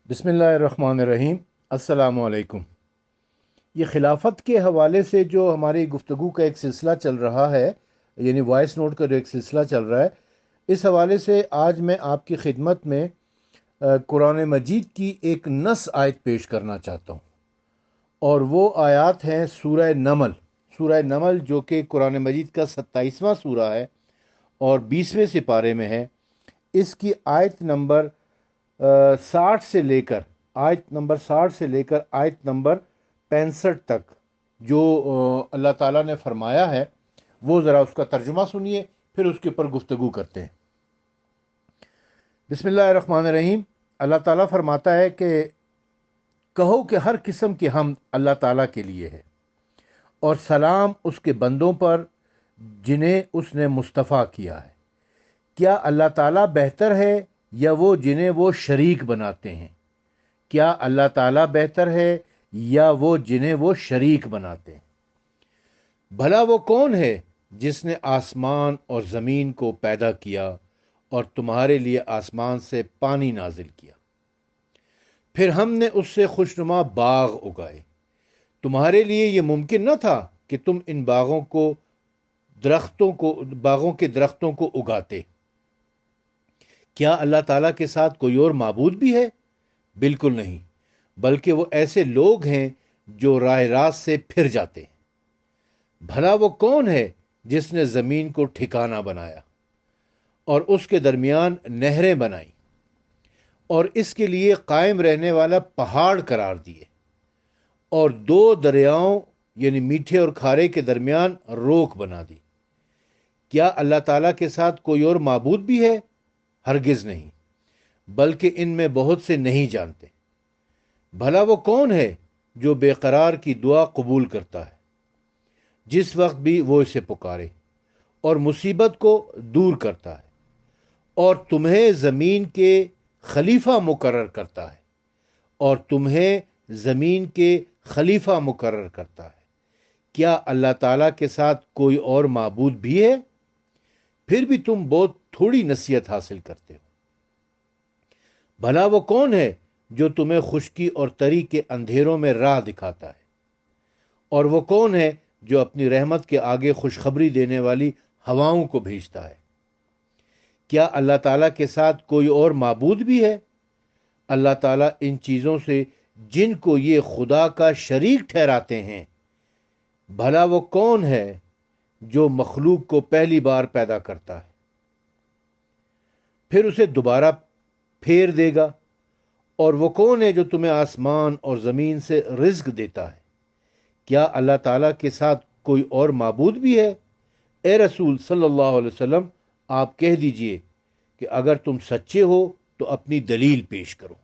بسم اللہ الرحمن الرحیم۔ السلام علیکم۔ یہ خلافت کے حوالے سے جو ہماری گفتگو کا ایک سلسلہ چل رہا ہے، یعنی وائس نوٹ کا جو ایک سلسلہ چل رہا ہے، اس حوالے سے آج میں آپ کی خدمت میں قرآن مجید کی ایک نص آیت پیش کرنا چاہتا ہوں، اور وہ آیات ہیں سورہ نمل۔ سورہ نمل جو کہ قرآن مجید کا 27واں سورہ ہے اور 20ویں سپارے میں ہے۔ اس کی آیت نمبر 60 سے لے کر آیت نمبر 65 تک جو اللہ تعالیٰ نے فرمایا ہے، وہ ذرا اس کا ترجمہ سنیے، پھر اس کے اوپر گفتگو کرتے ہیں۔ بسم اللہ الرحمن الرحیم۔ اللہ تعالیٰ فرماتا ہے کہ کہو کہ ہر قسم کی حمد اللہ تعالیٰ کے لیے ہے، اور سلام اس کے بندوں پر جنہیں اس نے مصطفیٰ کیا ہے۔ کیا اللہ تعالیٰ بہتر ہے یا وہ جنہیں وہ شریک بناتے ہیں؟ کیا اللہ تعالیٰ بہتر ہے یا وہ جنہیں وہ شریک بناتے ہیں؟ بھلا وہ کون ہے جس نے آسمان اور زمین کو پیدا کیا اور تمہارے لیے آسمان سے پانی نازل کیا، پھر ہم نے اس سے خوشنما باغ اگائے۔ تمہارے لیے یہ ممکن نہ تھا کہ تم ان باغوں کے درختوں کو اگاتے۔ کیا اللہ تعالیٰ کے ساتھ کوئی اور معبود بھی ہے؟ بالکل نہیں، بلکہ وہ ایسے لوگ ہیں جو راہ راست سے پھر جاتے ہیں۔ بھلا وہ کون ہے جس نے زمین کو ٹھکانہ بنایا اور اس کے درمیان نہریں بنائیں اور اس کے لیے قائم رہنے والا پہاڑ قرار دیے، اور دو دریاؤں یعنی میٹھے اور کھارے کے درمیان روک بنا دی؟ کیا اللہ تعالیٰ کے ساتھ کوئی اور معبود بھی ہے؟ ہرگز نہیں، بلکہ ان میں بہت سے نہیں جانتے۔ بھلا وہ کون ہے جو بے قرار کی دعا قبول کرتا ہے جس وقت بھی وہ اسے پکارے، اور مصیبت کو دور کرتا ہے، اور تمہیں زمین کے خلیفہ مقرر کرتا ہے کیا اللہ تعالیٰ کے ساتھ کوئی اور معبود بھی ہے؟ پھر بھی تم بہت تھوڑی نصیحت حاصل کرتے ہو۔ بھلا وہ کون ہے جو تمہیں خشکی اور تری کے اندھیروں میں راہ دکھاتا ہے، اور وہ کون ہے جو اپنی رحمت کے آگے خوشخبری دینے والی ہواؤں کو بھیجتا ہے؟ کیا اللہ تعالیٰ کے ساتھ کوئی اور معبود بھی ہے؟ اللہ تعالیٰ ان چیزوں سے جن کو یہ خدا کا شریک ٹھہراتے ہیں، بھلا وہ کون ہے جو مخلوق کو پہلی بار پیدا کرتا ہے، پھر اسے دوبارہ پھیر دے گا؟ اور وہ کون ہے جو تمہیں آسمان اور زمین سے رزق دیتا ہے؟ کیا اللہ تعالیٰ کے ساتھ کوئی اور معبود بھی ہے؟ اے رسول صلی اللہ علیہ وسلم، آپ کہہ دیجئے کہ اگر تم سچے ہو تو اپنی دلیل پیش کرو۔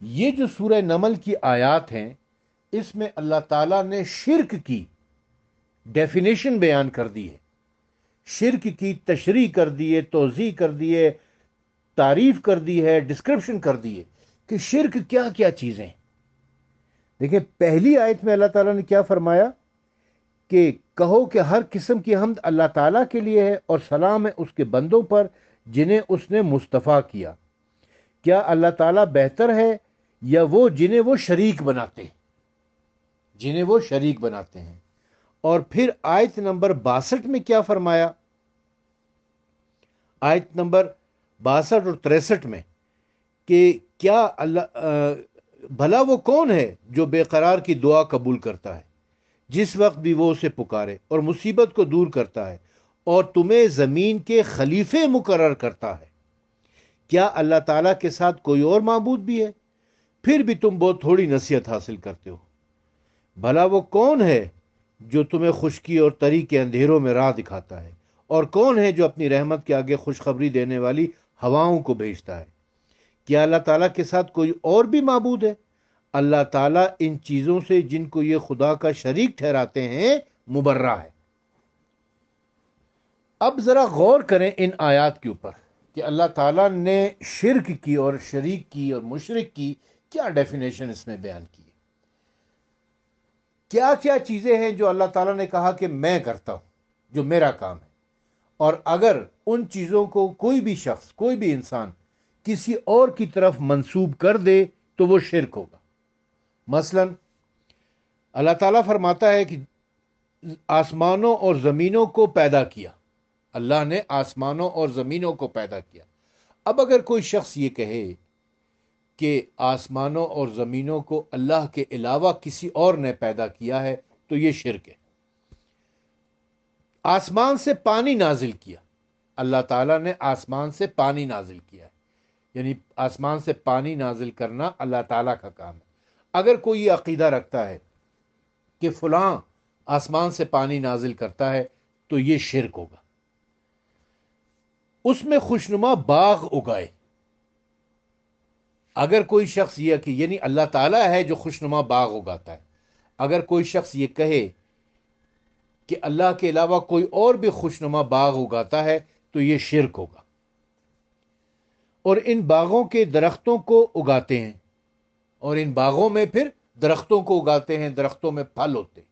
یہ جو سورہ نمل کی آیات ہیں، اس میں اللہ تعالیٰ نے شرک کی ڈیفینیشن بیان کر دی ہے، شرک کی تشریح کر دی ہے، توضیح کر دی ہے، تعریف کر دی ہے، ڈسکرپشن کر دی ہے کہ شرک کیا کیا چیزیں ہیں۔ دیکھیں، پہلی آیت میں اللہ تعالیٰ نے کیا فرمایا کہ کہو کہ ہر قسم کی حمد اللہ تعالیٰ کے لیے ہے، اور سلام ہے اس کے بندوں پر جنہیں اس نے مصطفیٰ کیا۔ کیا اللہ تعالیٰ بہتر ہے یا وہ جنہیں وہ شریک بناتے ہیں؟ اور پھر آیت نمبر 62 میں کیا فرمایا؟ آیت نمبر 62 اور 63 میں کہ کیا بھلا وہ کون ہے جو بے قرار کی دعا قبول کرتا ہے جس وقت بھی وہ اسے پکارے، اور مصیبت کو دور کرتا ہے، اور تمہیں زمین کے خلیفے مقرر کرتا ہے؟ کیا اللہ تعالیٰ کے ساتھ کوئی اور معبود بھی ہے؟ پھر بھی تم بہت تھوڑی نصیحت حاصل کرتے ہو۔ بھلا وہ کون ہے جو تمہیں خشکی اور تری کے اندھیروں میں راہ دکھاتا ہے، اور کون ہے جو اپنی رحمت کے آگے خوشخبری دینے والی ہواؤں کو بھیجتا ہے؟ کیا اللہ تعالیٰ کے ساتھ کوئی اور بھی معبود ہے؟ اللہ تعالیٰ ان چیزوں سے جن کو یہ خدا کا شریک ٹھہراتے ہیں مبرہ ہے۔ اب ذرا غور کریں ان آیات کے اوپر کہ اللہ تعالیٰ نے شرک کی اور شریک کی اور مشرک کی کیا ڈیفینیشن اس میں بیان کی ہے۔ کیا کیا چیزیں ہیں جو اللہ تعالیٰ نے کہا کہ میں کرتا ہوں، جو میرا کام ہے، اور اگر ان چیزوں کو کوئی بھی شخص، کوئی بھی انسان کسی اور کی طرف منسوب کر دے تو وہ شرک ہوگا۔ مثلا اللہ تعالیٰ فرماتا ہے کہ آسمانوں اور زمینوں کو پیدا کیا، اللہ نے آسمانوں اور زمینوں کو پیدا کیا۔ اب اگر کوئی شخص یہ کہے کہ آسمانوں اور زمینوں کو اللہ کے علاوہ کسی اور نے پیدا کیا ہے تو یہ شرک ہے۔ آسمان سے پانی نازل کیا، اللہ تعالیٰ نے آسمان سے پانی نازل کیا ہے، یعنی آسمان سے پانی نازل کرنا اللہ تعالیٰ کا کام ہے۔ اگر کوئی یہ عقیدہ رکھتا ہے کہ فلاں آسمان سے پانی نازل کرتا ہے تو یہ شرک ہوگا۔ اس میں خوشنما باغ اگائے، اگر کوئی شخص یہ کہ یعنی اللہ تعالیٰ ہے جو خوشنما باغ اگاتا ہے، اگر کوئی شخص یہ کہے کہ اللہ کے علاوہ کوئی اور بھی خوشنما باغ اگاتا ہے تو یہ شرک ہوگا۔ اور ان باغوں کے درختوں کو اگاتے ہیں، اور ان باغوں میں پھر درختوں کو اگاتے ہیں، درختوں میں پھل ہوتے ہیں۔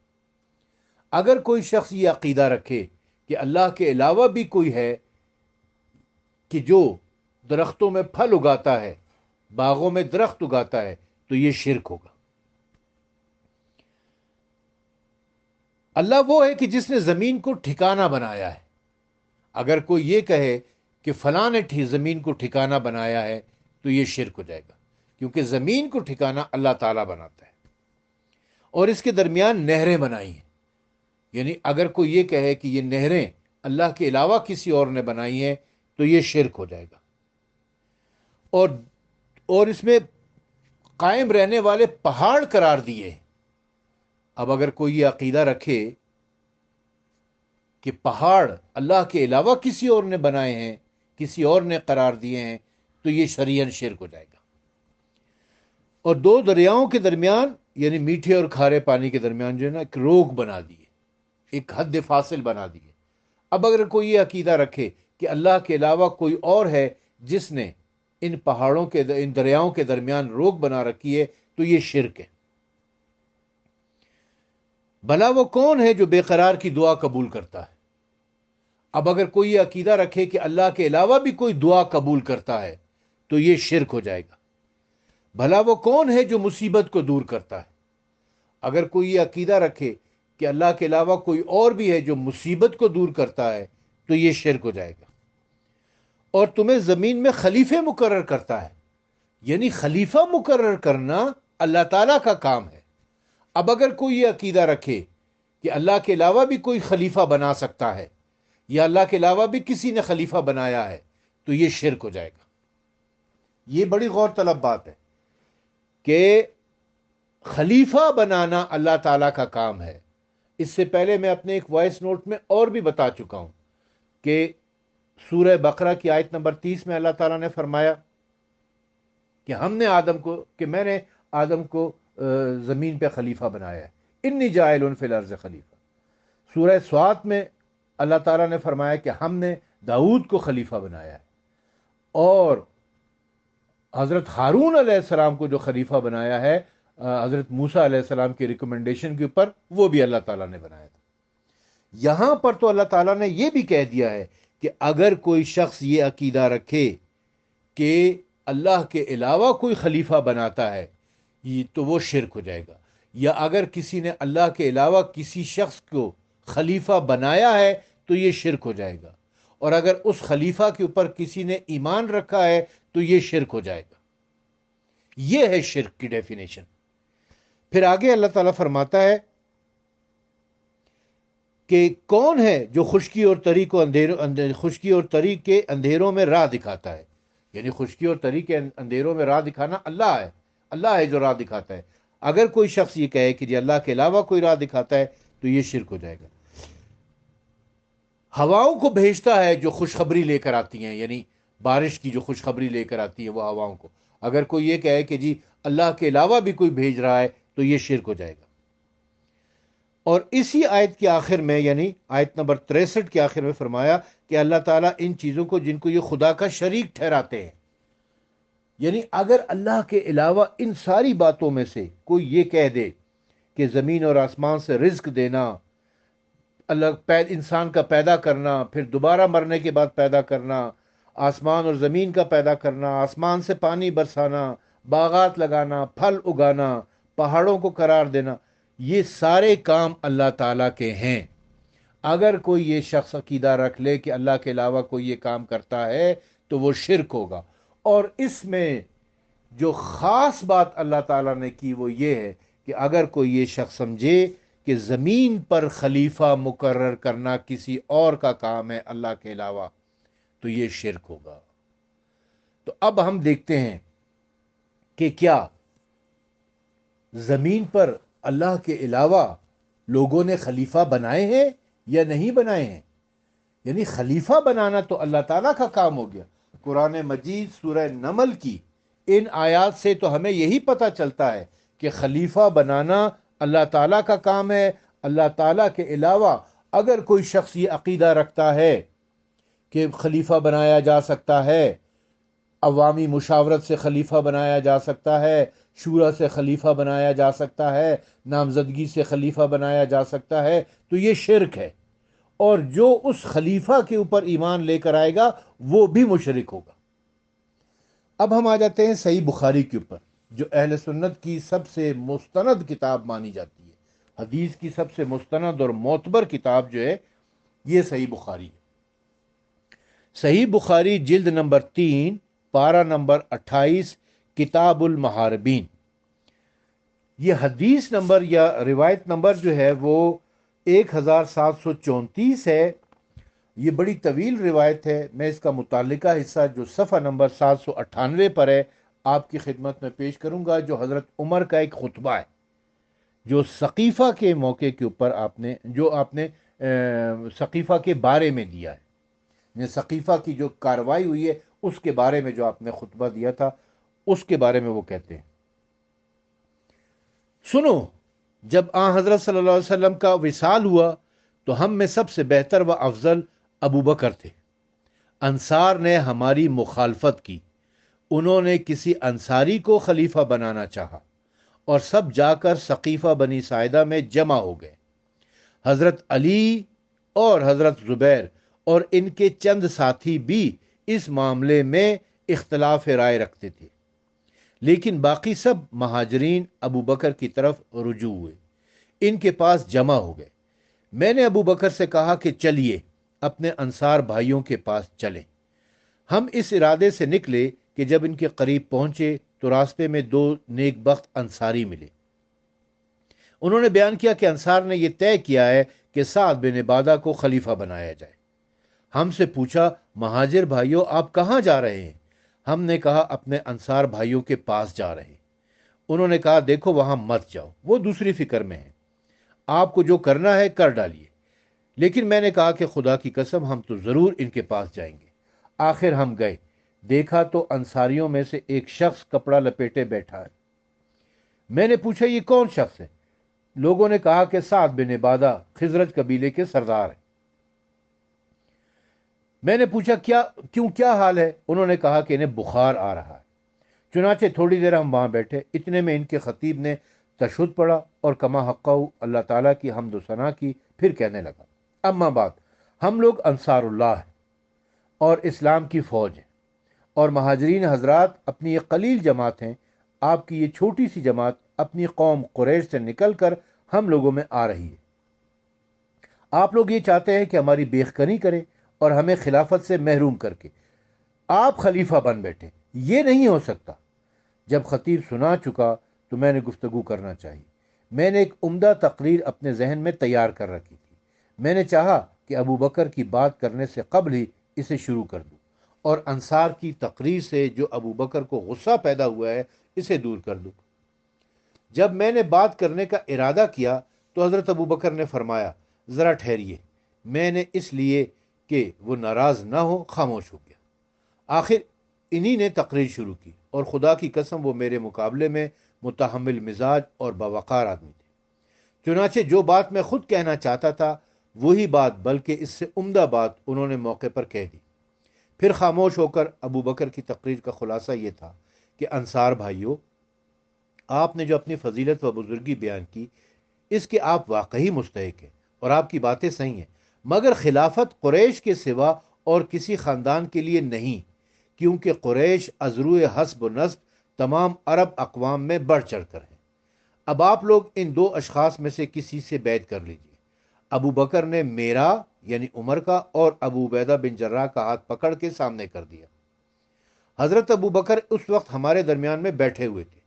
اگر کوئی شخص یہ عقیدہ رکھے کہ اللہ کے علاوہ بھی کوئی ہے کہ جو درختوں میں پھل اگاتا ہے، باغوں میں درخت اگاتا ہے، تو یہ شرک ہوگا۔ اللہ وہ ہے کہ جس نے زمین کو ٹھکانہ بنایا ہے۔ اگر کوئی یہ کہے کہ فلاں نے زمین کو ٹھکانہ بنایا ہے تو یہ شرک ہو جائے گا، کیونکہ زمین کو ٹھکانہ اللہ تعالیٰ بناتا ہے، اور اس کے درمیان نہریں بنائی ہیں۔ یعنی اگر کوئی یہ کہے کہ یہ نہریں اللہ کے علاوہ کسی اور نے بنائی ہیں تو یہ شرک ہو جائے گا۔ اور اس میں قائم رہنے والے پہاڑ قرار دیے۔ اب اگر کوئی یہ عقیدہ رکھے کہ پہاڑ اللہ کے علاوہ کسی اور نے بنائے ہیں، کسی اور نے قرار دیے ہیں، تو یہ شرعاً شرک ہو جائے گا۔ اور دو دریاؤں کے درمیان، یعنی میٹھے اور کھارے پانی کے درمیان جو ہے نا، ایک روک بنا دیے، ایک حد فاصل بنا دیے۔ اب اگر کوئی یہ عقیدہ رکھے کہ اللہ کے علاوہ کوئی اور ہے جس نے ان پہاڑوں کے ان دریاؤں کے درمیان روک بنا رکھی ہے تو یہ شرک ہے۔ بھلا وہ کون ہے جو بے قرار کی دعا قبول کرتا ہے؟ اب اگر کوئی یہ عقیدہ رکھے کہ اللہ کے علاوہ بھی کوئی دعا قبول کرتا ہے تو یہ شرک ہو جائے گا۔ بھلا وہ کون ہے جو مصیبت کو دور کرتا ہے؟ اگر کوئی یہ عقیدہ رکھے کہ اللہ کے علاوہ کوئی اور بھی ہے جو مصیبت کو دور کرتا ہے تو یہ شرک ہو جائے گا۔ اور تمہیں زمین میں خلیفے مقرر کرتا ہے، یعنی خلیفہ مقرر کرنا اللہ تعالیٰ کا کام ہے۔ اب اگر کوئی یہ عقیدہ رکھے کہ اللہ کے علاوہ بھی کوئی خلیفہ بنا سکتا ہے، یا اللہ کے علاوہ بھی کسی نے خلیفہ بنایا ہے، تو یہ شرک ہو جائے گا۔ یہ بڑی غور طلب بات ہے کہ خلیفہ بنانا اللہ تعالیٰ کا کام ہے۔ اس سے پہلے میں اپنے ایک وائس نوٹ میں اور بھی بتا چکا ہوں کہ سورہ بقرہ کی آیت نمبر 30 میں اللہ تعالیٰ نے فرمایا کہ میں نے آدم کو زمین پہ خلیفہ بنایا ہے، انی جاعل فی الارض خلیفہ۔ سورہ سوات میں اللہ تعالیٰ نے فرمایا کہ ہم نے داؤد کو خلیفہ بنایا ہے، اور حضرت ہارون علیہ السلام کو جو خلیفہ بنایا ہے حضرت موسیٰ علیہ السلام کی ریکمنڈیشن کے اوپر، وہ بھی اللہ تعالیٰ نے بنایا تھا۔ یہاں پر تو اللہ تعالیٰ نے یہ بھی کہہ دیا ہے کہ اگر کوئی شخص یہ عقیدہ رکھے کہ اللہ کے علاوہ کوئی خلیفہ بناتا ہے تو وہ شرک ہو جائے گا، یا اگر کسی نے اللہ کے علاوہ کسی شخص کو خلیفہ بنایا ہے تو یہ شرک ہو جائے گا، اور اگر اس خلیفہ کے اوپر کسی نے ایمان رکھا ہے تو یہ شرک ہو جائے گا۔ یہ ہے شرک کی ڈیفینیشن۔ پھر آگے اللہ تعالیٰ فرماتا ہے کہ کون ہے جو خشکی اور تری کے اندھیروں میں راہ دکھاتا ہے؟ یعنی خشکی اور تری کے اندھیروں میں راہ دکھانا اللہ ہے جو راہ دکھاتا ہے۔ اگر کوئی شخص یہ کہے کہ جی اللہ کے علاوہ کوئی راہ دکھاتا ہے تو یہ شرک ہو جائے گا۔ ہواؤں کو بھیجتا ہے جو خوشخبری لے کر آتی ہیں، یعنی بارش کی جو خوشخبری لے کر آتی ہے وہ ہواؤں کو، اگر کوئی یہ کہے کہ جی اللہ کے علاوہ بھی کوئی بھیج رہا ہے تو یہ شرک ہو جائے گا۔ اور اسی آیت کے آخر میں، یعنی آیت نمبر 63 کے آخر میں فرمایا کہ اللہ تعالیٰ ان چیزوں کو جن کو یہ خدا کا شریک ٹھہراتے ہیں، یعنی اگر اللہ کے علاوہ ان ساری باتوں میں سے کوئی یہ کہہ دے کہ زمین اور آسمان سے رزق دینا، انسان کا پیدا کرنا، پھر دوبارہ مرنے کے بعد پیدا کرنا، آسمان اور زمین کا پیدا کرنا، آسمان سے پانی برسانا، باغات لگانا، پھل اگانا، پہاڑوں کو قرار دینا، یہ سارے کام اللہ تعالیٰ کے ہیں۔ اگر کوئی یہ شخص عقیدہ رکھ لے کہ اللہ کے علاوہ کوئی یہ کام کرتا ہے تو وہ شرک ہوگا۔ اور اس میں جو خاص بات اللہ تعالیٰ نے کی وہ یہ ہے کہ اگر کوئی یہ شخص سمجھے کہ زمین پر خلیفہ مقرر کرنا کسی اور کا کام ہے اللہ کے علاوہ تو یہ شرک ہوگا۔ تو اب ہم دیکھتے ہیں کہ کیا زمین پر اللہ کے علاوہ لوگوں نے خلیفہ بنائے ہیں یا نہیں بنائے ہیں؟ یعنی خلیفہ بنانا تو اللہ تعالیٰ کا کام ہو گیا۔ قرآن مجید سورہ نمل کی ان آیات سے تو ہمیں یہی پتہ چلتا ہے کہ خلیفہ بنانا اللہ تعالیٰ کا کام ہے۔ اللہ تعالیٰ کے علاوہ اگر کوئی شخص یہ عقیدہ رکھتا ہے کہ خلیفہ بنایا جا سکتا ہے، عوامی مشاورت سے خلیفہ بنایا جا سکتا ہے، شورا سے خلیفہ بنایا جا سکتا ہے، نامزدگی سے خلیفہ بنایا جا سکتا ہے، تو یہ شرک ہے۔ اور جو اس خلیفہ کے اوپر ایمان لے کر آئے گا وہ بھی مشرک ہوگا۔ اب ہم آ جاتے ہیں صحیح بخاری کے اوپر، جو اہل سنت کی سب سے مستند کتاب مانی جاتی ہے۔ حدیث کی سب سے مستند اور معتبر کتاب جو ہے یہ صحیح بخاری ہے۔ صحیح بخاری جلد نمبر 3 پارہ نمبر 28 کتاب المحاربین۔ یہ حدیث نمبر یا روایت نمبر جو ہے وہ 1734 ہے۔ یہ بڑی طویل روایت ہے۔ میں اس کا متعلقہ حصہ جو صفحہ نمبر 798 پر ہے آپ کی خدمت میں پیش کروں گا، جو حضرت عمر کا ایک خطبہ ہے جو سقیفہ کے موقع کے اوپر آپ نے سقیفہ کے بارے میں دیا ہے۔ سقیفہ کی جو کاروائی ہوئی ہے اس کے بارے میں جو آپ نے خطبہ دیا تھا اس کے بارے میں وہ کہتے ہیں، سنو، جب آن حضرت صلی اللہ علیہ وسلم کا وصال ہوا تو ہم میں سب سے بہتر و افضل ابو بکر تھے۔ انصار نے ہماری مخالفت کی، انہوں نے کسی انصاری کو خلیفہ بنانا چاہا اور سب جا کر سقیفہ بنی ساعدہ میں جمع ہو گئے۔ حضرت علی اور حضرت زبیر اور ان کے چند ساتھی بھی اس معاملے میں اختلاف رائے رکھتے تھے، لیکن باقی سب مہاجرین ابو بکر کی طرف رجوع ہوئے، ان کے پاس جمع ہو گئے۔ میں نے ابو بکر سے کہا کہ چلیے اپنے انصار بھائیوں کے پاس چلیں۔ ہم اس ارادے سے نکلے کہ جب ان کے قریب پہنچے تو راستے میں 2 نیک بخت انصاری ملے۔ انہوں نے بیان کیا کہ انصار نے یہ طے کیا ہے کہ سعد بن عبادہ کو خلیفہ بنایا جائے۔ ہم سے پوچھا، مہاجر بھائیوں آپ کہاں جا رہے ہیں؟ ہم نے کہا اپنے انصار بھائیوں کے پاس جا رہے ہیں۔ انہوں نے کہا دیکھو وہاں مت جاؤ، وہ دوسری فکر میں ہیں، آپ کو جو کرنا ہے کر ڈالیے۔ لیکن میں نے کہا کہ خدا کی قسم ہم تو ضرور ان کے پاس جائیں گے۔ آخر ہم گئے، دیکھا تو انصاریوں میں سے ایک شخص کپڑا لپیٹے بیٹھا ہے۔ میں نے پوچھا یہ کون شخص ہے؟ لوگوں نے کہا کہ سعد بن عبادہ خزرج قبیلے کے سردار ہیں۔ میں نے پوچھا کیا حال ہے؟ انہوں نے کہا کہ انہیں بخار آ رہا ہے۔ چنانچہ تھوڑی دیر ہم وہاں بیٹھے، اتنے میں ان کے خطیب نے تشہد پڑھا اور کما حقہ اللہ تعالیٰ کی حمد و ثنا کی، پھر کہنے لگا، اما بعد، ہم لوگ انصار اللہ ہیں اور اسلام کی فوج ہیں، اور مہاجرین حضرات اپنی ایک قلیل جماعت ہیں۔ آپ کی یہ چھوٹی سی جماعت اپنی قوم قریش سے نکل کر ہم لوگوں میں آ رہی ہے۔ آپ لوگ یہ چاہتے ہیں کہ ہماری بیخکنی کریں اور ہمیں خلافت سے محروم کر کے آپ خلیفہ بن بیٹھے۔ یہ نہیں ہو سکتا۔ جب خطیب سنا چکا تو میں نے گفتگو کرنا چاہی۔ میں نے ایک عمدہ تقریر اپنے ذہن میں تیار کر رکھی تھی۔ میں نے چاہا کہ ابو بکر کی بات کرنے سے قبل ہی اسے شروع کر دوں اور انصار کی تقریر سے جو ابو بکر کو غصہ پیدا ہوا ہے اسے دور کر دوں۔ جب میں نے بات کرنے کا ارادہ کیا تو حضرت ابو بکر نے فرمایا، ذرا ٹھہریے۔ میں نے اس لیے کہ وہ ناراض نہ ہو خاموش ہو گیا۔ آخر انہی نے تقریر شروع کی اور خدا کی قسم وہ میرے مقابلے میں متحمل مزاج اور باوقار آدمی تھے۔ چنانچہ جو بات میں خود کہنا چاہتا تھا وہی بات بلکہ اس سے عمدہ بات انہوں نے موقع پر کہہ دی۔ پھر خاموش ہو کر ابو بکر کی تقریر کا خلاصہ یہ تھا کہ انصار بھائیوں، آپ نے جو اپنی فضیلت و بزرگی بیان کی اس کے آپ واقعی مستحق ہیں اور آپ کی باتیں صحیح ہیں، مگر خلافت قریش کے سوا اور کسی خاندان کے لیے نہیں، کیونکہ قریش ازروع حسب و نسب تمام عرب اقوام میں بڑھ چڑھ کر ہیں۔ اب آپ لوگ ان دو اشخاص میں سے کسی سے بیعت کر لیجیے۔ ابو بکر نے میرا یعنی عمر کا اور ابو عبیدہ بن جراح کا ہاتھ پکڑ کے سامنے کر دیا۔ حضرت ابو بکر اس وقت ہمارے درمیان میں بیٹھے ہوئے تھے۔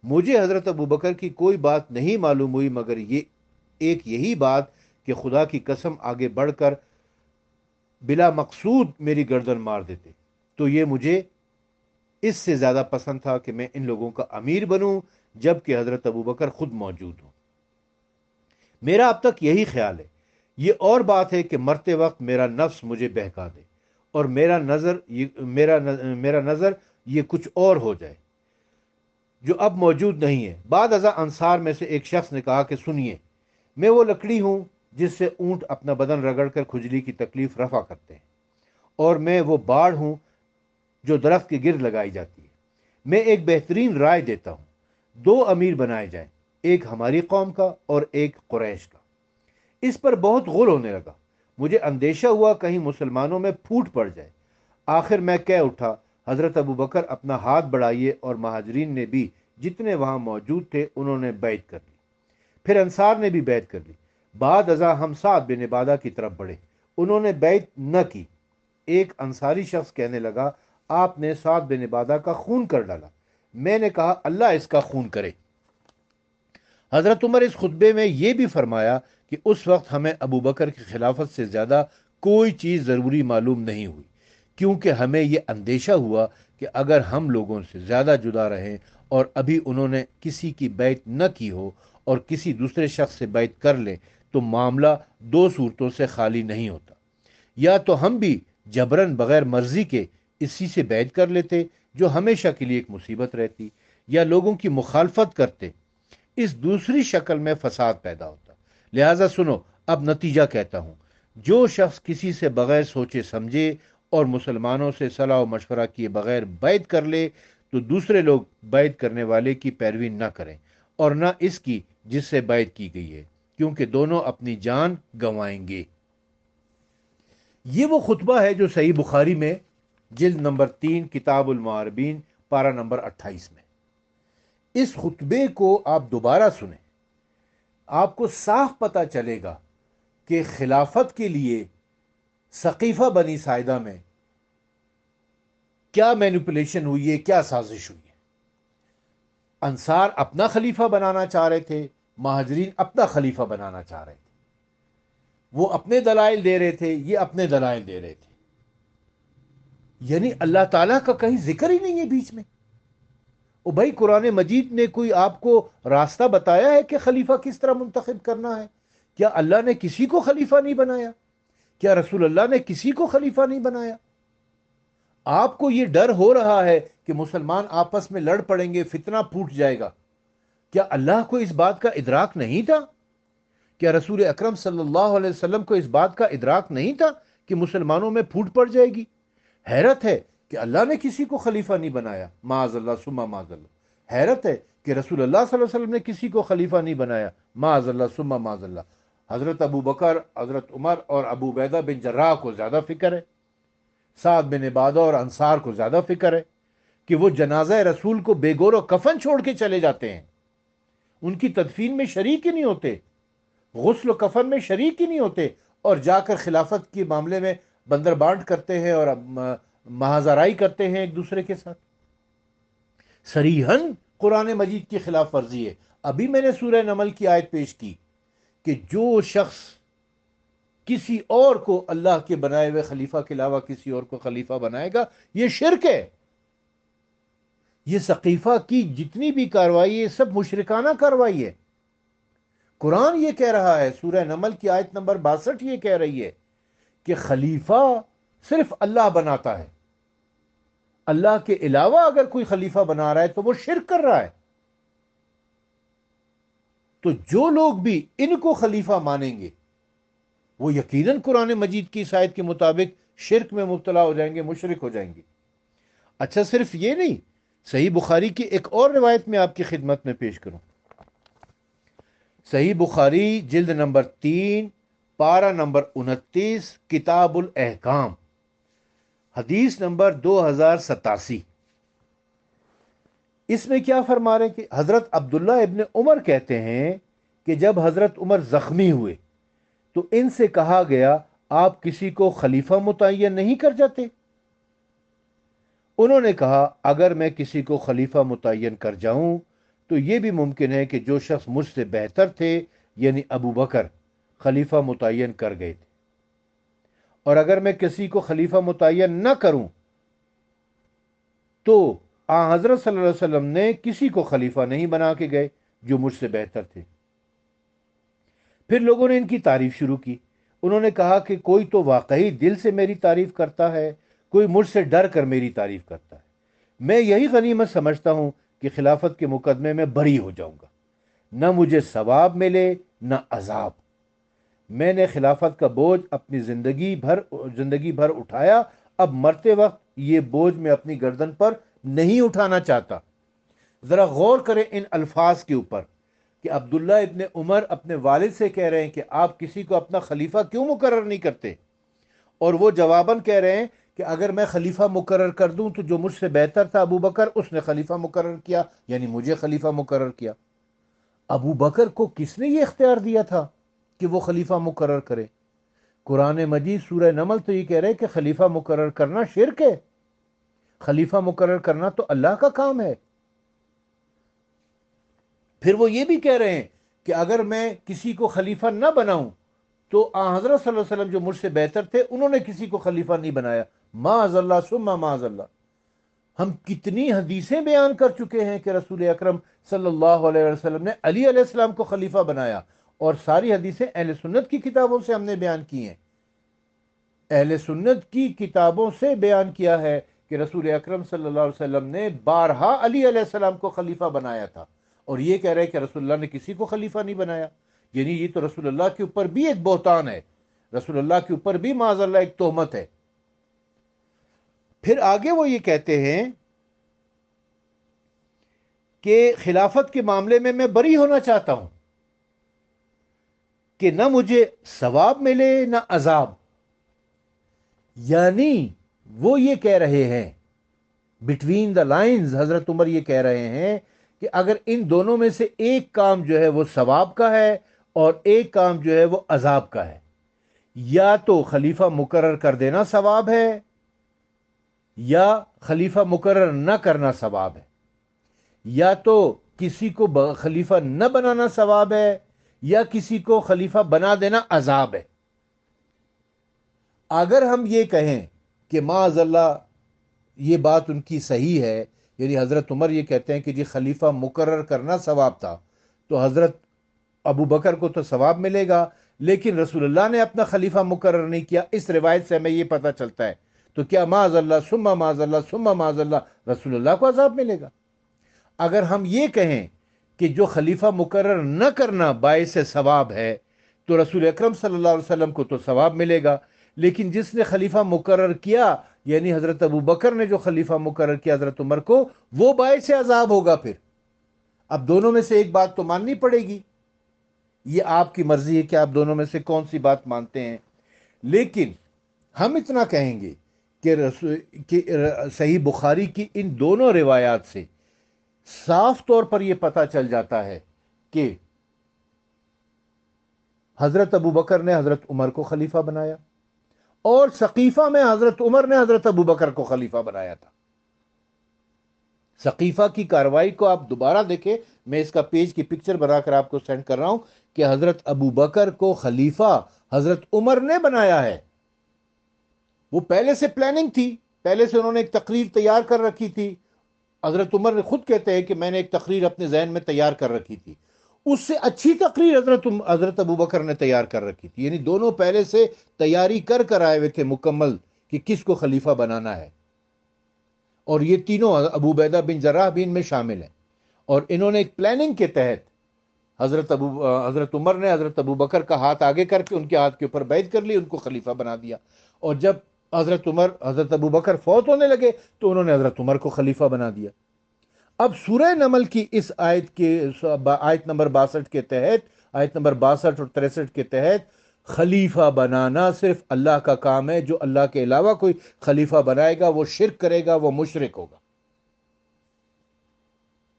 مجھے حضرت ابو بکر کی کوئی بات نہیں معلوم ہوئی مگر یہی بات کہ خدا کی قسم آگے بڑھ کر بلا مقصود میری گردن مار دیتے تو یہ مجھے اس سے زیادہ پسند تھا کہ میں ان لوگوں کا امیر بنوں جبکہ حضرت ابو بکر خود موجود ہوں۔ میرا اب تک یہی خیال ہے۔ یہ اور بات ہے کہ مرتے وقت میرا نفس مجھے بہکا دے اور میرا نظر یہ کچھ اور ہو جائے جو اب موجود نہیں ہے۔ بعد ازاں انصار میں سے ایک شخص نے کہا کہ سنیے، میں وہ لکڑی ہوں جس سے اونٹ اپنا بدن رگڑ کر کھجلی کی تکلیف رفع کرتے ہیں، اور میں وہ باڑ ہوں جو درخت کے گرد لگائی جاتی ہے۔ میں ایک بہترین رائے دیتا ہوں، دو امیر بنائے جائیں، ایک ہماری قوم کا اور ایک قریش کا۔ اس پر بہت غور ہونے لگا۔ مجھے اندیشہ ہوا کہیں مسلمانوں میں پھوٹ پڑ جائے۔ آخر میں کہہ اٹھا، حضرت ابو بکر اپنا ہاتھ بڑھائیے، اور مہاجرین نے بھی جتنے وہاں موجود تھے انہوں نے بیعت کر لی۔ پھر انصار نے بھی بیعت کر لی۔ بعد ازاں ہم سعد بن عبادہ کی طرف بڑھے، انہوں نے بیعت نہ کی۔ ایک انصاری شخص کہنے لگا، آپ نے سعد بن عبادہ کا خون کر ڈالا۔ میں نے کہا، اللہ اس کا خون کرے۔ حضرت عمر اس خطبے میں یہ بھی فرمایا کہ اس وقت ہمیں ابو بکر کی خلافت سے زیادہ کوئی چیز ضروری معلوم نہیں ہوئی، کیونکہ ہمیں یہ اندیشہ ہوا کہ اگر ہم لوگوں سے زیادہ جدا رہیں اور ابھی انہوں نے کسی کی بیعت نہ کی ہو اور کسی دوسرے شخص سے بیعت کر لیں تو معاملہ دو صورتوں سے خالی نہیں ہوتا۔ یا تو ہم بھی جبرن بغیر مرضی کے اسی سے بیعت کر لیتے جو ہمیشہ کے لیے ایک مصیبت رہتی، یا لوگوں کی مخالفت کرتے، اس دوسری شکل میں فساد پیدا ہوتا۔ لہذا سنو، اب نتیجہ کہتا ہوں، جو شخص کسی سے بغیر سوچے سمجھے اور مسلمانوں سے صلاح و مشورہ کیے بغیر بیعت کر لے تو دوسرے لوگ بیعت کرنے والے کی پیروی نہ کریں اور نہ اس کی جس سے بیعت کی گئی ہے، کیونکہ دونوں اپنی جان گنوائیں گے۔ یہ وہ خطبہ ہے جو صحیح بخاری میں جلد نمبر 3 کتاب المعاربین پارہ نمبر 28 میں۔ اس خطبے کو آپ دوبارہ سنیں، آپ کو صاف پتہ چلے گا کہ خلافت کے لیے سقیفہ بنی ساعدہ میں کیا مینیپولیشن ہوئی ہے، کیا سازش ہوئی ہے۔ انصار اپنا خلیفہ بنانا چاہ رہے تھے، مہاجرین اپنا خلیفہ بنانا چاہ رہے تھے۔ وہ اپنے دلائل دے رہے تھے، یہ اپنے دلائل دے رہے تھے۔ یعنی اللہ تعالیٰ کا کہیں ذکر ہی نہیں ہے بیچ میں۔ او بھائی، قرآن مجید نے کوئی آپ کو راستہ بتایا ہے کہ خلیفہ کس طرح منتخب کرنا ہے؟ کیا اللہ نے کسی کو خلیفہ نہیں بنایا؟ کیا رسول اللہ نے کسی کو خلیفہ نہیں بنایا؟ آپ کو یہ ڈر ہو رہا ہے کہ مسلمان آپس میں لڑ پڑیں گے، فتنہ پھوٹ جائے گا۔ کیا اللہ کو اس بات کا ادراک نہیں تھا؟ کیا رسول اکرم صلی اللہ علیہ وسلم کو اس بات کا ادراک نہیں تھا کہ مسلمانوں میں پھوٹ پڑ جائے گی؟ حیرت ہے کہ اللہ نے کسی کو خلیفہ نہیں بنایا، معاذ اللہ ثم معاذ اللہ۔ حیرت ہے کہ رسول اللہ صلی اللہ علیہ وسلم نے کسی کو خلیفہ نہیں بنایا، معاذ اللہ ثم معاذ اللہ۔ حضرت ابو بکر، حضرت عمر اور ابو عبیدہ بن جراح کو زیادہ فکر ہے، سعد بن عبادہ اور انصار کو زیادہ فکر ہے کہ وہ جنازہ رسول کو بے گور و کفن چھوڑ کے چلے جاتے ہیں، ان کی تدفین میں شریک ہی نہیں ہوتے، غسل و کفن میں شریک ہی نہیں ہوتے، اور جا کر خلافت کے معاملے میں بندر بانٹ کرتے ہیں اور محاذرائی کرتے ہیں ایک دوسرے کے ساتھ۔ صریحاً قرآن مجید کی خلاف ورزی ہے۔ ابھی میں نے سورہ نمل کی آیت پیش کی کہ جو شخص کسی اور کو اللہ کے بنائے ہوئے خلیفہ کے علاوہ کسی اور کو خلیفہ بنائے گا، یہ شرک ہے۔ یہ سقیفہ کی جتنی بھی کاروائی ہے سب مشرکانہ کاروائی ہے۔ قرآن یہ کہہ رہا ہے، سورہ نمل کی آیت نمبر 62 یہ کہہ رہی ہے کہ خلیفہ صرف اللہ بناتا ہے، اللہ کے علاوہ اگر کوئی خلیفہ بنا رہا ہے تو وہ شرک کر رہا ہے۔ تو جو لوگ بھی ان کو خلیفہ مانیں گے وہ یقیناً قرآن مجید کی اس آیت کے مطابق شرک میں مبتلا ہو جائیں گے، مشرک ہو جائیں گے۔ اچھا، صرف یہ نہیں، صحیح بخاری کی ایک اور روایت میں آپ کی خدمت میں پیش کروں۔ صحیح بخاری جلد نمبر 3 پارہ نمبر 29 کتاب الاحکام، حدیث نمبر 2087، اس میں کیا فرما رہے ہیں کہ حضرت عبداللہ ابن عمر کہتے ہیں کہ جب حضرت عمر زخمی ہوئے تو ان سے کہا گیا آپ کسی کو خلیفہ متعین نہیں کر جاتے؟ انہوں نے کہا اگر میں کسی کو خلیفہ متعین کر جاؤں تو یہ بھی ممکن ہے کہ جو شخص مجھ سے بہتر تھے یعنی ابو بکر خلیفہ متعین کر گئے تھے، اور اگر میں کسی کو خلیفہ متعین نہ کروں تو حضرت صلی اللہ علیہ وسلم نے کسی کو خلیفہ نہیں بنا کے گئے جو مجھ سے بہتر تھے۔ پھر لوگوں نے ان کی تعریف شروع کی۔ انہوں نے کہا کہ کوئی تو واقعی دل سے میری تعریف کرتا ہے، کوئی مجھ سے ڈر کر میری تعریف کرتا ہے۔ میں یہی غنیمت سمجھتا ہوں کہ خلافت کے مقدمے میں بری ہو جاؤں گا، نہ مجھے ثواب ملے نہ عذاب۔ میں نے خلافت کا بوجھ اپنی زندگی بھر اٹھایا، اب مرتے وقت یہ بوجھ میں اپنی گردن پر نہیں اٹھانا چاہتا۔ ذرا غور کریں ان الفاظ کے اوپر کہ عبداللہ ابن عمر اپنے والد سے کہہ رہے ہیں کہ آپ کسی کو اپنا خلیفہ کیوں مقرر نہیں کرتے، اور وہ جواباً کہہ رہے ہیں کہ اگر میں خلیفہ مقرر کر دوں تو جو مجھ سے بہتر تھا ابو بکر اس نے خلیفہ مقرر کیا، یعنی مجھے خلیفہ مقرر کیا۔ ابو بکر کو کس نے یہ اختیار دیا تھا کہ وہ خلیفہ مقرر کرے؟ قرآن مجید سورہ نمل تو یہ کہہ رہے کہ خلیفہ مقرر کرنا شرک ہے، خلیفہ مقرر کرنا تو اللہ کا کام ہے۔ پھر وہ یہ بھی کہہ رہے ہیں کہ اگر میں کسی کو خلیفہ نہ بناؤں تو حضرت صلی اللہ علیہ وسلم جو مجھ سے بہتر تھے انہوں نے کسی کو خلیفہ نہیں بنایا، معاذ اللہ ثم معاذ اللہ۔ ہم کتنی حدیثیں بیان کر چکے ہیں کہ رسول اکرم صلی اللہ علیہ وسلم نے علی علیہ السلام کو خلیفہ بنایا، اور ساری حدیثیں اہل سنت کی کتابوں سے ہم نے بیان کی ہیں۔ اہل سنت کی کتابوں سے بیان کیا ہے کہ رسول اکرم صلی اللہ علیہ وسلم نے بارہا علی علیہ السلام کو خلیفہ بنایا تھا، اور یہ کہہ رہے کہ رسول اللہ نے کسی کو خلیفہ نہیں بنایا، یعنی یہ تو رسول اللہ کے اوپر بھی ایک بہتان ہے، رسول اللہ کے اوپر بھی معاذ اللہ ایک تہمت ہے۔ پھر آگے وہ یہ کہتے ہیں کہ خلافت کے معاملے میں بری ہونا چاہتا ہوں کہ نہ مجھے ثواب ملے نہ عذاب، یعنی وہ یہ کہہ رہے ہیں بٹوین دا لائنز، حضرت عمر یہ کہہ رہے ہیں کہ اگر ان دونوں میں سے ایک کام جو ہے وہ ثواب کا ہے اور ایک کام جو ہے وہ عذاب کا ہے، یا تو خلیفہ مقرر کر دینا ثواب ہے یا خلیفہ مقرر نہ کرنا ثواب ہے، یا تو کسی کو خلیفہ نہ بنانا ثواب ہے یا کسی کو خلیفہ بنا دینا عذاب ہے۔ اگر ہم یہ کہیں کہ معاذ اللہ یہ بات ان کی صحیح ہے، یعنی حضرت عمر یہ کہتے ہیں کہ جی خلیفہ مقرر کرنا ثواب تھا، تو حضرت ابو بکر کو تو ثواب ملے گا، لیکن رسول اللہ نے اپنا خلیفہ مقرر نہیں کیا، اس روایت سے ہمیں یہ پتہ چلتا ہے، تو کیا معاذ اللہ ثم معاذ اللہ ثم معاذ اللہ رسول اللہ کو عذاب ملے گا؟ اگر ہم یہ کہیں کہ جو خلیفہ مقرر نہ کرنا باعث ثواب ہے تو رسول اکرم صلی اللہ علیہ وسلم کو تو ثواب ملے گا، لیکن جس نے خلیفہ مقرر کیا یعنی حضرت ابو بکر نے جو خلیفہ مقرر کیا حضرت عمر کو، وہ باعث عذاب ہوگا۔ پھر اب دونوں میں سے ایک بات تو ماننی پڑے گی، یہ آپ کی مرضی ہے کہ آپ دونوں میں سے کون سی بات مانتے ہیں، لیکن ہم اتنا کہیں گے کہ صحیح بخاری کی ان دونوں روایات سے صاف طور پر یہ پتہ چل جاتا ہے کہ حضرت ابو بکر نے حضرت عمر کو خلیفہ بنایا، اور سقیفہ میں حضرت عمر نے حضرت ابو بکر کو خلیفہ بنایا تھا۔ سقیفہ کی کاروائی کو آپ دوبارہ دیکھیں، میں اس کا پیج کی پکچر بنا کر آپ کو سینڈ کر رہا ہوں کہ حضرت ابو بکر کو خلیفہ حضرت عمر نے بنایا ہے۔ وہ پہلے سے پلاننگ تھی، پہلے سے انہوں نے ایک تقریر تیار کر رکھی تھی۔ حضرت عمر نے خود کہتے ہیں کہ میں نے ایک تقریر اپنے ذہن میں تیار کر رکھی تھی، اس سے اچھی تقریر حضرت ابو بکر نے تیار کر رکھی تھی، یعنی دونوں پہلے سے تیاری کر آئے ہوئے تھے مکمل کہ کس کو خلیفہ بنانا ہے، اور یہ تینوں ابو عبیدہ بن جراح بھی ان میں شامل ہیں، اور انہوں نے ایک پلاننگ کے تحت حضرت عمر نے حضرت ابو بکر کا ہاتھ آگے کر کے ان کے ہاتھ کے اوپر بیعت کر لی، ان کو خلیفہ بنا دیا، اور جب حضرت ابو بکر فوت ہونے لگے تو انہوں نے حضرت عمر کو خلیفہ بنا دیا۔ اب سورہ نمل کی اس آیت نمبر 62 کے تحت، آیت نمبر 62 اور 63 کے تحت خلیفہ بنانا صرف اللہ کا کام ہے، جو اللہ کے علاوہ کوئی خلیفہ بنائے گا وہ شرک کرے گا، وہ مشرک ہوگا۔